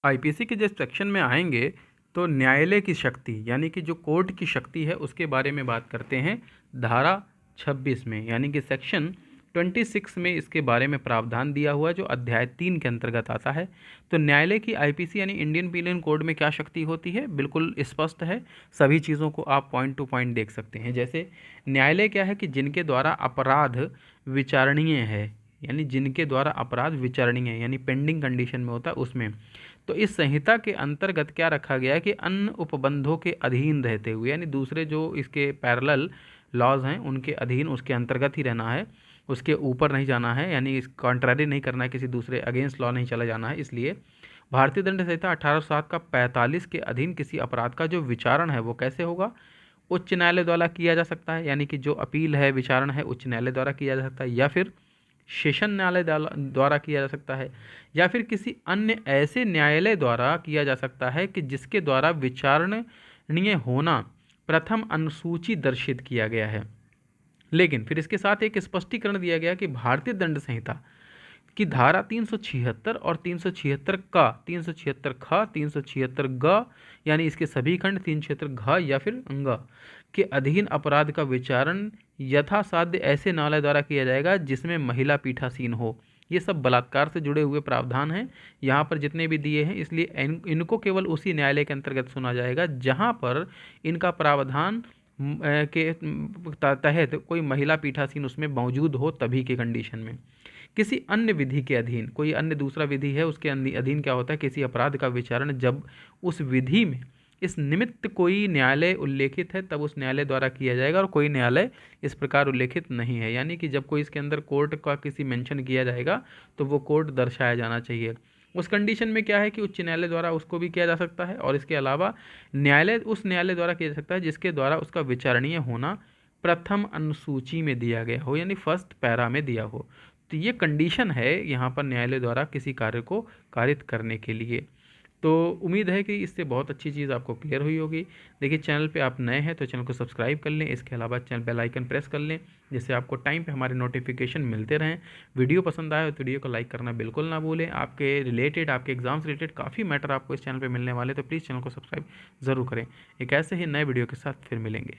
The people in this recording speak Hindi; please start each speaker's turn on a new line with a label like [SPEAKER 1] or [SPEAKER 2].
[SPEAKER 1] आईपीसी के जिस सेक्शन में आएंगे तो न्यायालय की शक्ति यानी कि जो कोर्ट की शक्ति है उसके बारे में बात करते हैं धारा 26 में, यानी कि सेक्शन 26 में इसके बारे में प्रावधान दिया हुआ है जो अध्याय 3 के अंतर्गत आता है। तो न्यायालय की आईपीसी यानी इंडियन पिनल कोड में क्या शक्ति होती है, बिल्कुल स्पष्ट है। सभी चीज़ों को आप पॉइंट टू पॉइंट देख सकते हैं। जैसे न्यायालय क्या है कि जिनके द्वारा अपराध विचारणीय है, यानी जिनके द्वारा अपराध विचारणीय है यानी पेंडिंग कंडीशन में होता है उसमें। तो इस संहिता के अंतर्गत क्या रखा गया है कि अन्य उपबंधों के अधीन रहते हुए, यानी दूसरे जो इसके पैरेलल लॉज हैं उनके अधीन, उसके अंतर्गत ही रहना है, उसके ऊपर नहीं जाना है, यानी इस कॉन्ट्रारी नहीं करना है, किसी दूसरे अगेंस्ट लॉ नहीं चला जाना है। इसलिए भारतीय दंड संहिता 1807 का 45 के अधीन किसी अपराध का जो विचारण है वो कैसे होगा, उच्च न्यायालय द्वारा किया जा सकता है, यानी कि जो अपील है विचारण है उच्च न्यायालय द्वारा किया जा सकता है, या फिर सेशन न्यायालय द्वारा किया जा सकता है, या फिर किसी अन्य ऐसे न्यायालय द्वारा किया जा सकता है कि जिसके द्वारा विचारणीय होना प्रथम अनुसूची दर्शित किया गया है। लेकिन फिर इसके साथ एक स्पष्टीकरण दिया गया कि भारतीय दंड संहिता की धारा 376 और 376 का 376 ख 376 ग यानी इसके सभी खंड 376 घ या फिर अंग के अधीन अपराध का विचारण यथासाध्य ऐसे न्यायालय द्वारा किया जाएगा जिसमें महिला पीठासीन हो। ये सब बलात्कार से जुड़े हुए प्रावधान हैं यहाँ पर जितने भी दिए हैं, इसलिए इनको केवल उसी न्यायालय के अंतर्गत सुना जाएगा जहाँ पर इनका प्रावधान के तहत कोई महिला पीठासीन उसमें मौजूद हो, तभी के कंडीशन में। किसी अन्य विधि के अधीन, कोई अन्य दूसरा विधि है उसके अधीन क्या होता है, किसी अपराध का विचारण जब उस विधि में इस निमित्त कोई न्यायालय उल्लेखित है तब उस न्यायालय द्वारा किया जाएगा, और कोई न्यायालय इस प्रकार उल्लेखित नहीं है, यानी कि जब कोई इसके अंदर कोर्ट का किसी मेंशन किया जाएगा तो वो कोर्ट दर्शाया जाना चाहिए। उस कंडीशन में क्या है कि उच्च न्यायालय द्वारा उसको भी किया जा सकता है, और इसके अलावा न्यायालय उस न्यायालय द्वारा किया जा सकता है जिसके द्वारा उसका विचारणीय होना प्रथम अनुसूची में दिया गया हो, यानी फर्स्ट पैरा में दिया हो। तो ये कंडीशन है यहाँ पर न्यायालय द्वारा किसी कार्य को कारित करने के लिए। तो उम्मीद है कि इससे बहुत अच्छी चीज़ आपको क्लियर हुई होगी। देखिए, चैनल पे आप नए हैं तो चैनल को सब्सक्राइब कर लें, इसके अलावा चैनल बेल आइकन प्रेस कर लें जिससे आपको टाइम पे हमारे नोटिफिकेशन मिलते रहें। वीडियो पसंद आए तो वीडियो को लाइक करना बिल्कुल ना भूलें। आपके रिलेटेड, आपके एग्जाम्स रिलेटेड काफ़ी मैटर आपको इस चैनल पर मिलने वाले, तो प्लीज़ चैनल को सब्सक्राइब ज़रूर करें। एक ऐसे ही नए वीडियो के साथ फिर मिलेंगे।